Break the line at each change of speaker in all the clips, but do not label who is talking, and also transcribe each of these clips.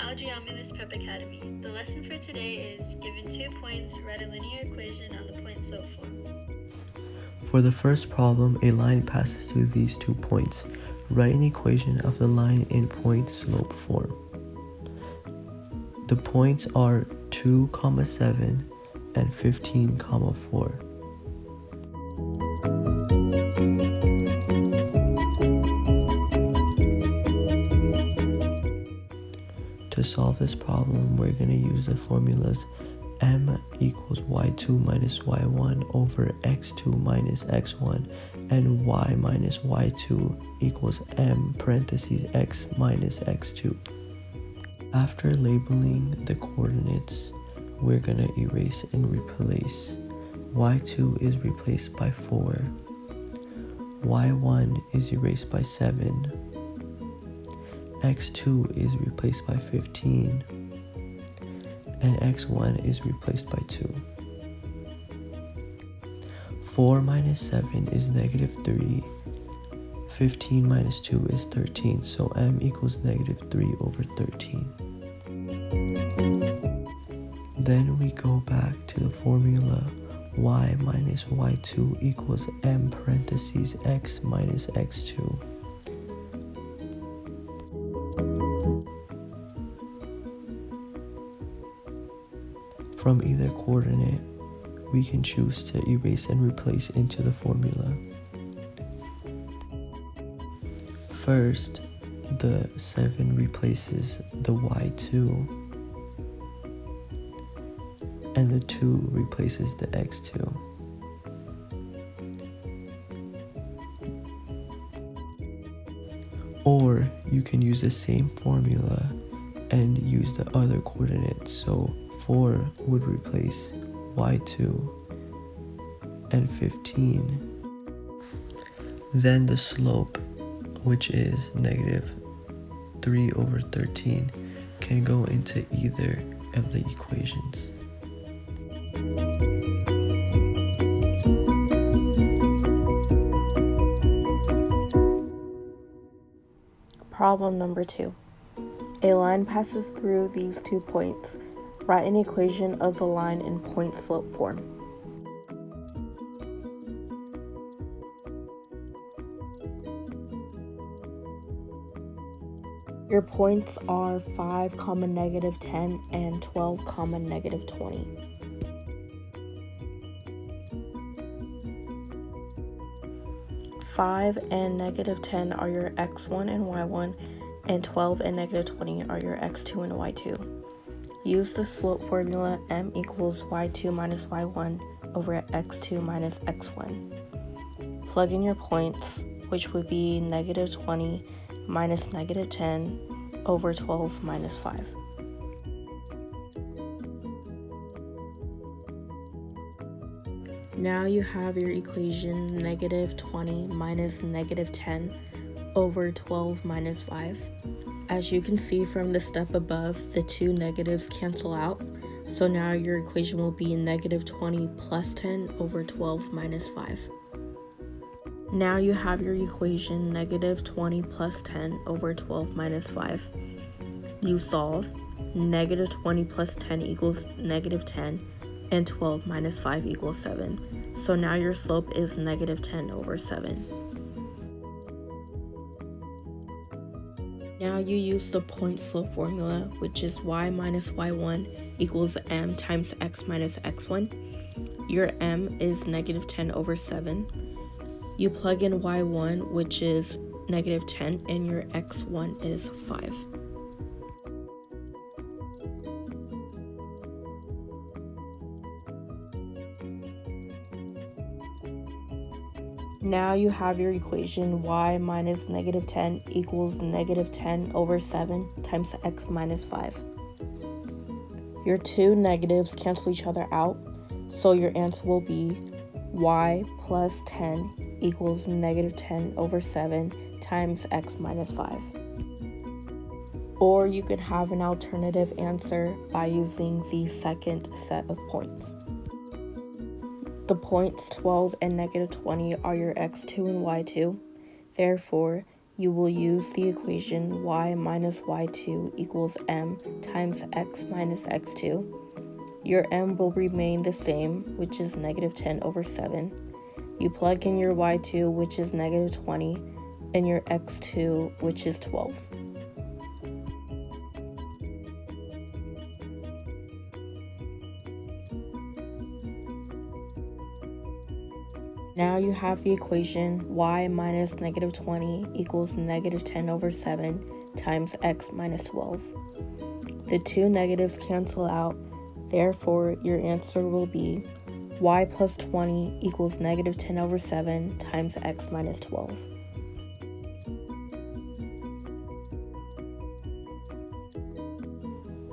Algebra Prep Academy. The lesson for today is, given 2 points, write a linear equation on the point-slope form.
For the first problem, a line passes through these 2 points. Write an equation of the line in point-slope form. The points are 2, 7 and 15, 4. To solve this problem, we're going to use the formulas m equals y2 minus y1 over x2 minus x1 and y minus y2 equals m parentheses x minus x2. After labeling the coordinates, we're going to erase and replace. y2 is replaced by 4, y1 is erased by 7, x2 is replaced by 15, and x1 is replaced by 2. 4 minus 7 is negative 3. 15 minus 2 is 13, so m equals negative 3 over 13. Then we go back to the formula y minus y2 equals m parentheses x minus x2. From either coordinate, we can choose to erase and replace into the formula. First, the 7 replaces the y2, and the 2 replaces the x2. Or you can use the same formula and use the other coordinates, so 4 would replace y2 and 15. Then the slope, which is negative 3 over 13, can go into either of the equations.
Problem number 2. A line passes through these 2 points. Write an equation of the line in point-slope form. Your points are 5, negative 10 and 12, negative 20. Five and negative 10 are your x1 and y1, and 12 and negative 20 are your x2 and y2. Use the slope formula m equals y2 minus y1 over x2 minus x1. Plug in your points, which would be negative 20 minus negative 10 over 12 minus 5. Now you have your equation negative 20 minus negative 10 over 12 minus 5. As you can see from the step above, the 2 negatives cancel out, so now your equation will be negative 20 plus 10 over 12 minus 5. Now you have your equation negative 20 plus 10 over 12 minus 5. You solve. Negative 20 plus 10 equals negative 10, and 12 minus 5 equals 7. So now your slope is negative 10 over 7. Now you use the point-slope formula, which is y minus y1 equals m times x minus x1. Your m is negative 10 over 7. You plug in y1, which is negative 10, and your x1 is 5. Now you have your equation y minus negative 10 equals negative 10 over 7 times x minus 5. Your 2 negatives cancel each other out, so your answer will be y plus 10 equals negative 10 over 7 times x minus 5. Or you could have an alternative answer by using the second set of points. The points 12 and negative 20 are your x2 and y2. Therefore, you will use the equation y minus y2 equals m times x minus x2. Your m will remain the same, which is negative 10 over 7. You plug in your y2, which is negative 20, and your x2, which is 12. Now you have the equation y minus negative 20 equals negative 10 over 7 times x minus 12. The two negatives cancel out, therefore your answer will be y plus 20 equals negative 10 over 7 times x minus 12.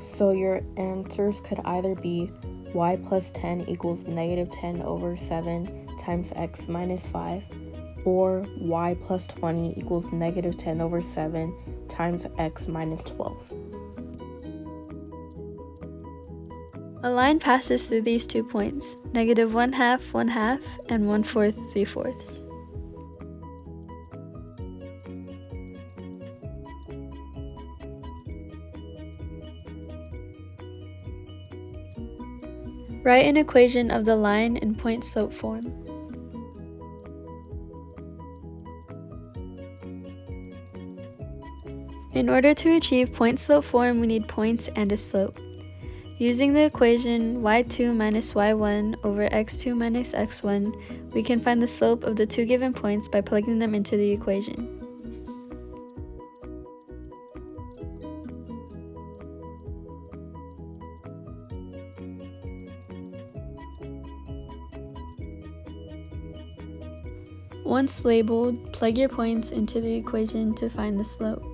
So your answers could either be y plus 10 equals negative 10 over 7 times x minus 5, or y plus 20 equals negative 10 over 7 times x minus 12.
A line passes through these 2 points, negative 1/2, 1/2, and 1/4, 3/4. Write an equation of the line in point-slope form. In order to achieve point-slope form, we need points and a slope. Using the equation y2 minus y1 over x2 minus x1, we can find the slope of the two given points by plugging them into the equation. Once labeled, plug your points into the equation to find the slope.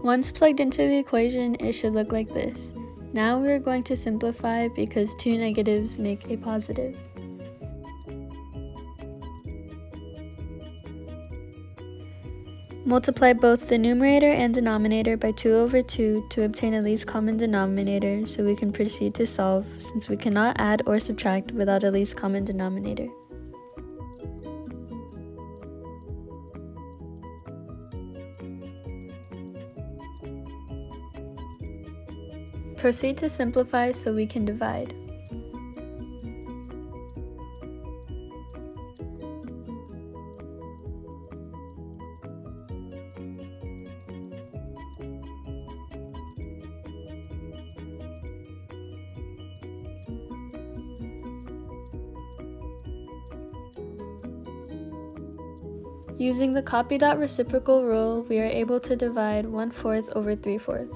Once plugged into the equation, it should look like this. Now we are going to simplify because two negatives make a positive. Multiply both the numerator and denominator by 2 over 2 to obtain a least common denominator, so we can proceed to solve since we cannot add or subtract without a least common denominator. Proceed to simplify so we can divide. Using the copy dot reciprocal rule, we are able to divide 1/4 over 3/4.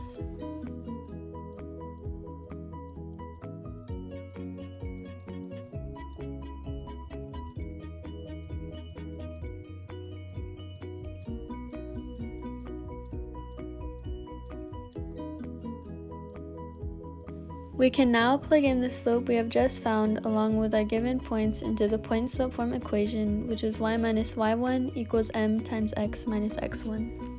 We can now plug in the slope we have just found along with our given points into the point-slope form equation, which is y minus y1 equals m times x minus x1.